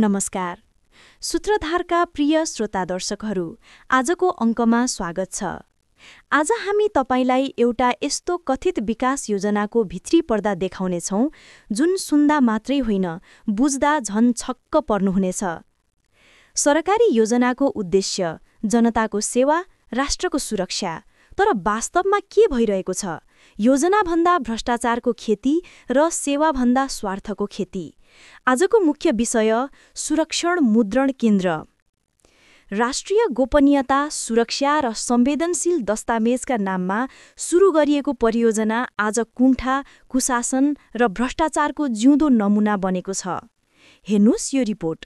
नमस्कार। सूत्रधारका प्रिय श्रोता दर्शकहरू, आजको अङ्कमा स्वागत छ। आज हामी तपाईलाई एउटा यस्तो कथित विकास योजनाको भित्री पर्दा देखाउनेछौँ जुन सुन्दा मात्रै होइन, बुझ्दा झन् छक्क पर्नुहुनेछ। सरकारी योजनाको उद्देश्य जनताको सेवा, राष्ट्रको सुरक्षा, तर वास्तवमा के भइरहेको छ? योजनाभन्दा भ्रष्टाचारको खेती र सेवाभन्दा स्वार्थको खेती। आजको मुख्य विषय सुरक्षण मुद्रण केन्द्र। राष्ट्रिय गोपनीयता, सुरक्षा र संवेदनशील दस्तावेजका नाममा सुरु गरिएको परियोजना आज कुण्ठा, कुशासन र भ्रष्टाचारको जिउँदो नमुना बनेको छ। हेर्नुस् यो रिपोर्ट।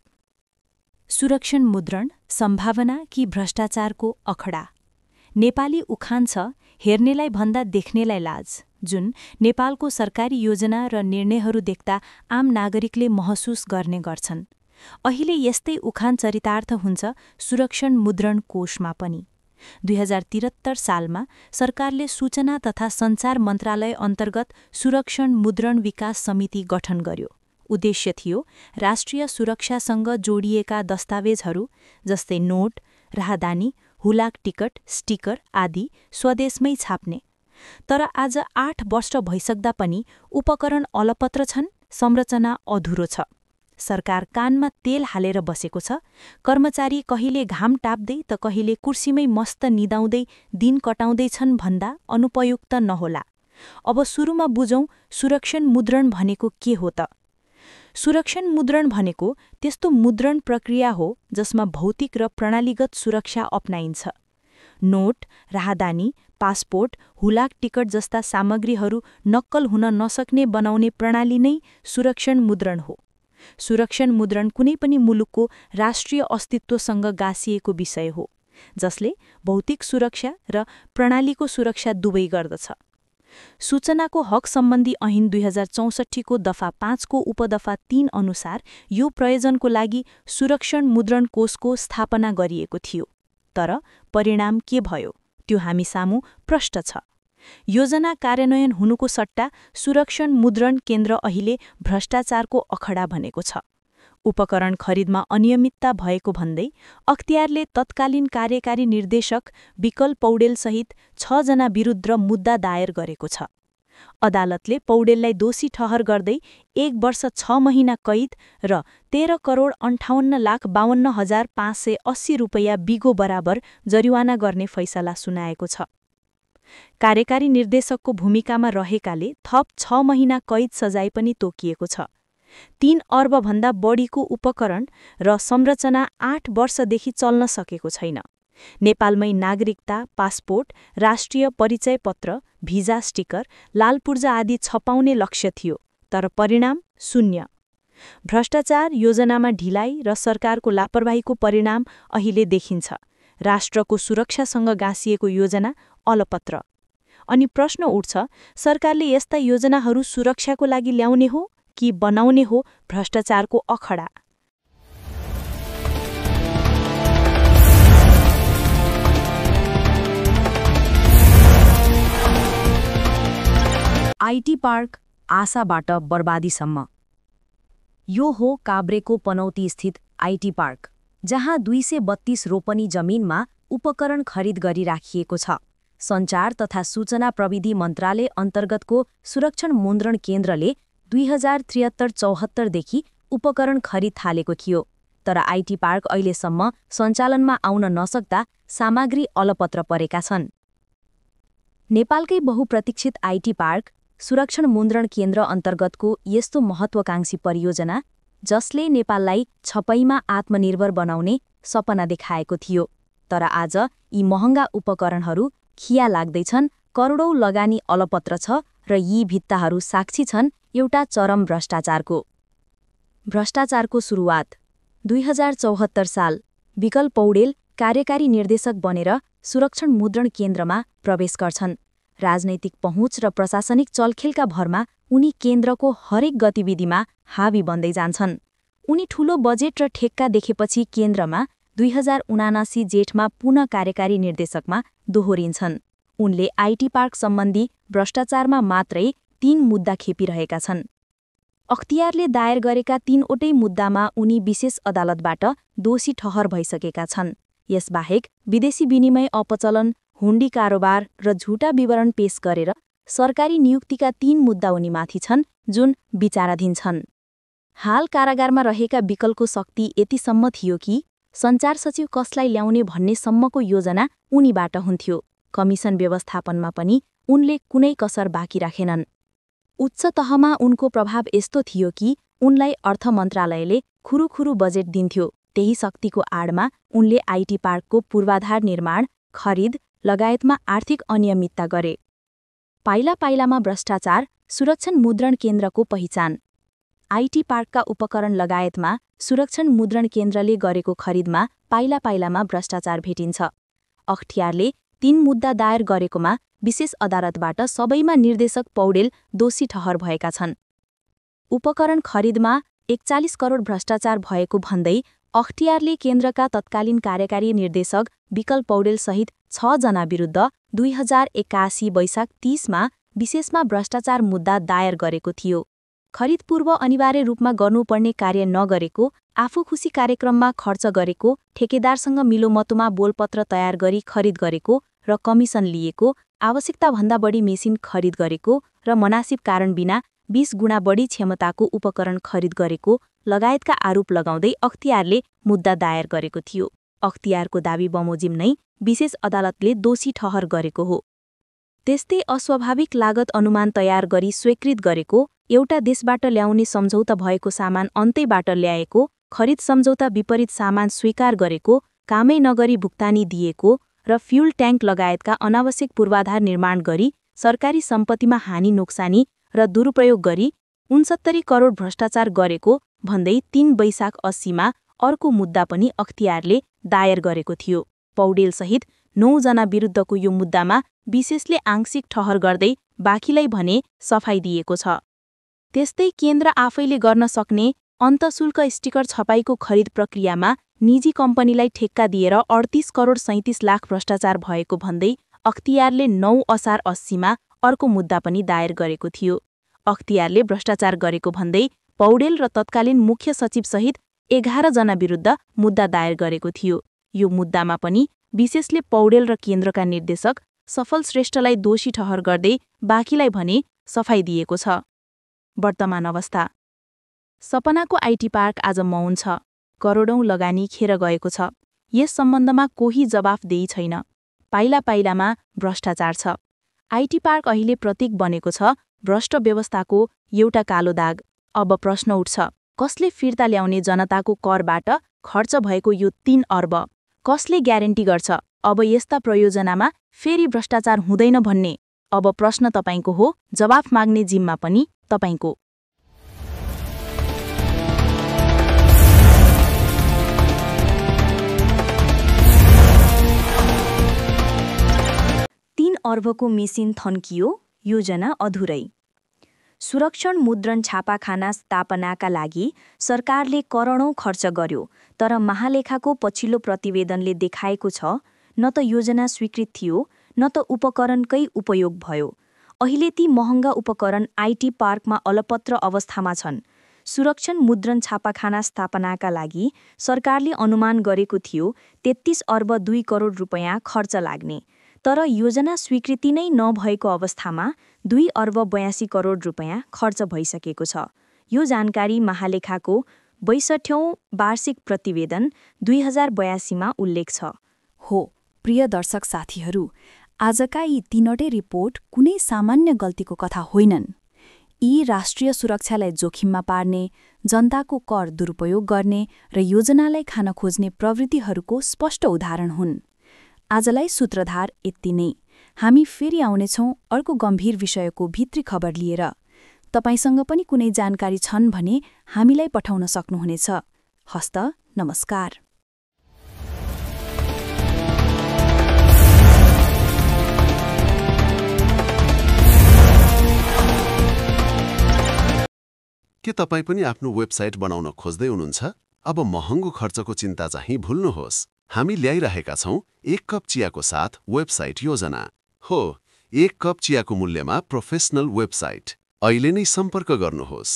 सुरक्षण मुद्रण, सम्भावना कि भ्रष्टाचारको अखडा। नेपाली उखान छ, हेर्नेलाई भन्दा देख्नेलाई लाज, जुन नेपालको सरकारी योजना र निर्णयहरू देख्दा आम नागरिकले महसुस गर्ने गर्छन्। अहिले यस्तै उखान चरितार्थ हुन्छ सुरक्षण मुद्रण कोषमा पनि। 2073 सालमा सरकारले सूचना तथा सञ्चार मन्त्रालय अन्तर्गत सुरक्षण मुद्रण विकास समिति गठन गर्यो। उद्देश्य थियो राष्ट्रिय सुरक्षासँग जोडिएका दस्तावेजहरू जस्तै नोट, राहदानी, हुलाक टिकट, स्टिकर आदि स्वदेशमै छाप्ने। तर आज 8 वर्ष भइसक्दा पनि उपकरण अलपत्र छन्, संरचना अधुरो छ। सरकार कानमा तेल हालेर बसेको छ। कर्मचारी कहिले घाम टाप्दै त कहिले कुर्सीमै मस्त निदाउँदै दिन कटाउँदैछन् भन्दा अनुपयुक्त नहोला। अब सुरुमा बुझौं सुरक्षण मुद्रण भनेको के हो त? सुरक्षण मुद्रण भनेको त्यस्तो मुद्रण प्रक्रिया हो जसमा भौतिक र प्रणालीगत सुरक्षा अपनाइन्छ। नोट, राहदानी, पासपोर्ट, हुलाक टिकट जस्ता सामग्रीहरू नक्कल हुन नसक्ने बनाउने प्रणाली नै सुरक्षण मुद्रण हो। सुरक्षण मुद्रण कुनै पनि मुलुकको राष्ट्रिय अस्तित्वसँग गाँसिएको विषय हो, जसले भौतिक सुरक्षा र प्रणालीको सुरक्षा दुवै गर्दछ। सूचनाको हक सम्बन्धी ऐन 2064 को दफा 5 को उपदफा 3 अनुसार यो प्रयोजनको लागि सुरक्षण मुद्रण कोषको स्थापना गरिएको थियो। तर परिणाम के भयो त्यो हामी सामु प्रष्ट छ। योजना कार्यान्वयन हुनुको सट्टा सुरक्षण मुद्रण केन्द्र अहिले भ्रष्टाचारको अखडा भनेको छ। उपकरण खरिदमा अनियमितता भएको भन्दै अख्तियारले तत्कालीन कार्यकारी निर्देशक विकल पौडेलसहित 6 जना विरुद्ध मुद्दा दायर गरेको छ। अदालतले पौडेललाई दोषी ठहर गर्दै 1 वर्ष 6 महिना कैद र 13,58,52,580 रुपैयाँ बिगो बराबर जरिवाना गर्ने फैसला सुनाएको छ। कार्यकारी निर्देशकको भूमिकामा रहेकाले थप 6 महिना कैद सजाय पनि तोकिएको छ। 3 अर्बभन्दा बढीको उपकरण र संरचना 8 वर्षदेखि चल्न सकेको छैन। नेपालमै नागरिकता, पासपोर्ट, राष्ट्रिय परिचय पत्र, भिजा स्टिकर, लाल पूर्जा आदि छपाउने लक्ष्य थियो, तर परिणाम शून्य। भ्रष्टाचार, योजनामा ढिलाइ र सरकारको लापरवाहीको परिणाम अहिले देखिन्छ। राष्ट्रको सुरक्षासँग गाँसिएको योजना अलपत्र। अनि प्रश्न उठ्छ, सरकारले यस्ता योजनाहरू सुरक्षाको लागि ल्याउने हो कि बनाउने हो भ्रष्टाचारको अखडा? IT park, आशाबाट बर्बादीसम्म। यो हो काभ्रेको पनौती स्थित आईटी पार्क, जहाँ 232 रोपनी जमिनमा उपकरण खरिद गरी राखिएको छ। सञ्चार तथा सूचना प्रविधि मन्त्रालय अन्तर्गतको सुरक्षण मुद्रण केन्द्रले 2073-74 देखि उपकरण खरिद थालेको थियो। तर आईटी पार्क अहिलेसम्म सञ्चालनमा आउन नसक्दा सामग्री अलपत्र परेका छन्। नेपालकै बहुप्रतीक्षित आईटी पार्क सुरक्षण मुद्रण केन्द्र अन्तर्गतको यस्तो महत्त्वकांक्षी परियोजना, जसले नेपाललाई छपैमा आत्मनिर्भर बनाउने सपना देखाएको थियो। तर आज यी महँगा उपकरणहरू खिया लाग्दैछन्, करोडौं लगानी अलपत्र छ र यी भित्ताहरू साक्षी छन् एउटा चरम भ्रष्टाचारको। भ्रष्टाचारको सुरुवात 2074 साल विकल पौडेल कार्यकारी निर्देशक बनेर सुरक्षण मुद्रण केन्द्रमा प्रवेश गर्छन्। राजनैतिक पहुँच र प्रशासनिक चलखेलका भरमा उनी केन्द्रको हरेक गतिविधिमा हावी बन्दै जान्छन्। उनी ठूलो बजेट र ठेक्का देखेपछि केन्द्रमा 2079 जेठमा पुनः कार्यकारी निर्देशकमा दोहोरिन्छन्। उनले आईटी पार्क सम्बन्धी भ्रष्टाचारमा मात्रै 3 मुद्दा खेपिरहेका छन्। अख्तियारले दायर गरेका 3वटै मुद्दामा उनी विशेष अदालतबाट दोषी ठहर भइसकेका छन्। यसबाहेक विदेशी विनिमय अपचलन, हुण्डी कारोबार र झुटा विवरण पेश गरेर सरकारी नियुक्तिका 3 मुद्दा उनीमाथि छन् जुन विचाराधीन छन्। हाल कारागारमा रहेका विकलको शक्ति यतिसम्म थियो कि सञ्चार सचिव कसलाई ल्याउने भन्ने सम्मको योजना उनीबाट हुन्थ्यो। कमिसन व्यवस्थापनमा पनि उनले कुनै कसर बाँकी राखेनन्। उच्च तहमा उनको प्रभाव यस्तो थियो कि उनलाई अर्थ मन्त्रालयले खुरुखुरु बजेट दिन्थ्यो। त्यही शक्तिको आडमा उनले आईटी पार्कको पूर्वाधार निर्माण, खरिद लगायतमा आर्थिक अनियमितता गरे। पाइला पाइलामा भ्रष्टाचार, सुरक्षण मुद्रण केन्द्रको पहिचान। आईटी पार्कका उपकरण लगायतमा सुरक्षण मुद्रण केन्द्रले गरेको खरिदमा पाइला पाइलामा भ्रष्टाचार भेटिन्छ। अख्तियारले 3 मुद्दा दायर गरेकोमा विशेष अदालतबाट सबैमा निर्देशक पौडेल दोषी ठहर भएका छन्। उपकरण खरिदमा 41 करोड भ्रष्टाचार भएको भन्दै अख्तियारले केन्द्रका तत्कालीन कार्यकारी निर्देशक विकल पौडेलसहित 6 जना विरुद्ध 2081 वैशाख 30 मा विशेषमा भ्रष्टाचार मुद्दा दायर गरेको थियो। खरिद पूर्व अनिवार्य रूपमा गर्नुपर्ने कार्य नगरेको, आफू खुसी कार्यक्रममा खर्च गरेको, ठेकेदारसँग मिलोमतोमा बोलपत्र तयार गरी खरिद गरेको र कमिसन लिएको, आवश्यकताभन्दा बढी मेसिन खरिद गरेको र मनासिब कारण बिना 20 गुणा बढी क्षमताको उपकरण खरिद गरेको लगायतका आरोप लगाउँदै अख्तियारले मुद्दा दायर गरेको थियो। अख्तियारको दाबी बमोजिम नै विशेष अदालतले दोषी ठहर गरेको हो। त्यस्तै अस्वाभाविक लागत अनुमान तयार गरी स्वीकृत गरेको, एउटा देशबाट ल्याउने सम्झौता भएको सामान अन्तैबाट ल्याएको, खरिद सम्झौता विपरीत सामान स्वीकार गरेको, कामै नगरी भुक्तानी दिएको र फ्युल ट्याङ्क लगायतका अनावश्यक पूर्वाधार निर्माण गरी सरकारी सम्पत्तिमा हानि नोक्सानी र दुरुपयोग गरी 69 करोड भ्रष्टाचार गरेको भन्दै 3 वैशाख 80 मा अर्को मुद्दा पनि अख्तियारले दायर गरेको थियो। पौडेलसहित 9 जना विरुद्धको यो मुद्दामा विशेषले आंशिक ठहर गर्दै बाँकीलाई भने सफाई दिएको छ। त्यस्तै केन्द्र आफैले गर्न सक्ने अन्तशुल्क स्टिकर छपाईको खरिद प्रक्रियामा निजी कम्पनीलाई ठेक्का दिएर 38 करोड 37 लाख भ्रष्टाचार भएको भन्दै अख्तियारले 9 असार 80 मा अर्को मुद्दा पनि दायर गरेको थियो। अख्तियारले भ्रष्टाचार गरेको भन्दै पौडेल र तत्कालीन मुख्य सचिवसहित 11 जना विरुद्ध मुद्दा दायर गरेको थियो। यो मुद्दामा पनि विशेषले पौडेल र केन्द्रका निर्देशक सफल श्रेष्ठलाई दोषी ठहर गर्दै बाँकीलाई भने सफाई दिएको छ। वर्तमान अवस्था। सपनाको आईटी पार्क आज मौन छ। करोडौं लगानी खेर गएको छ। यस सम्बन्धमा कोही जवाफदेही छैन। पाइला पाइलामा भ्रष्टाचार छ। आईटी पार्क अहिले प्रतीक बनेको छ भ्रष्ट व्यवस्थाको एउटा कालो दाग। अब प्रश्न उठ्छ, कसले फिर्ता ल्याउने जनताको करबाट खर्च भएको यो 3 अर्ब? कसले ग्यारेन्टी गर्छ अब यस्ता प्रयोजनामा फेरि भ्रष्टाचार हुँदैन भन्ने? अब प्रश्न तपाईंको हो, जवाफ माग्ने जिम्मा पनि तपाईंको। अर्बको मेसिन थन्कियो, योजना अधुरै। सुरक्षण मुद्रण छापाखाना स्थापनाका लागि सरकारले करोडौं खर्च गर्यो, तर महालेखाको पछिल्लो प्रतिवेदनले देखाएको छ न त योजना स्वीकृत थियो न त उपकरणकै उपयोग भयो। अहिले ती महँगा उपकरण आईटी पार्कमा अलपत्र अवस्थामा छन्। सुरक्षण मुद्रण छापाखाना स्थापनाका लागि सरकारले अनुमान गरेको थियो 33 अर्ब 2 करोड रुपैयाँ खर्च लाग्ने, तर योजना स्वीकृति नै नभएको अवस्थामा 2 अर्ब 82 करोड रुपैयाँ खर्च भइसकेको छ। यो जानकारी महालेखाको 62औं वार्षिक प्रतिवेदन 2082 मा उल्लेख छ। हो, प्रिय दर्शक साथीहरू, आजका यी 3वटै रिपोर्ट कुनै सामान्य गल्तीको कथा होइनन्। यी राष्ट्रिय सुरक्षालाई जोखिममा पार्ने, जनताको कर दुरुपयोग गर्ने र योजनालाई खान खोज्ने प्रवृत्तिहरूको स्पष्ट उदाहरण हुन्। आजलाई सूत्रधार यति नै। हामी फेरि आउनेछौँ अर्को गम्भीर विषयको भित्री खबर लिएर। तपाईसँग पनि कुनै जानकारी छन् भने हामीलाई पठाउन सक्नुहुनेछ। हस्त नमस्कार। के तपाईँ पनि आफ्नो वेबसाइट बनाउन खोज्दै हुनुहुन्छ? अब महँगो खर्चको चिन्ता चाहिँ भुल्नुहोस्। हामी ल्याइरहेका छौँ 1 कप चियाको साथ वेबसाइट योजना। हो, 1 कप चियाको मूल्यमा प्रोफेसनल वेबसाइट। अहिले नै सम्पर्क गर्नुहोस्।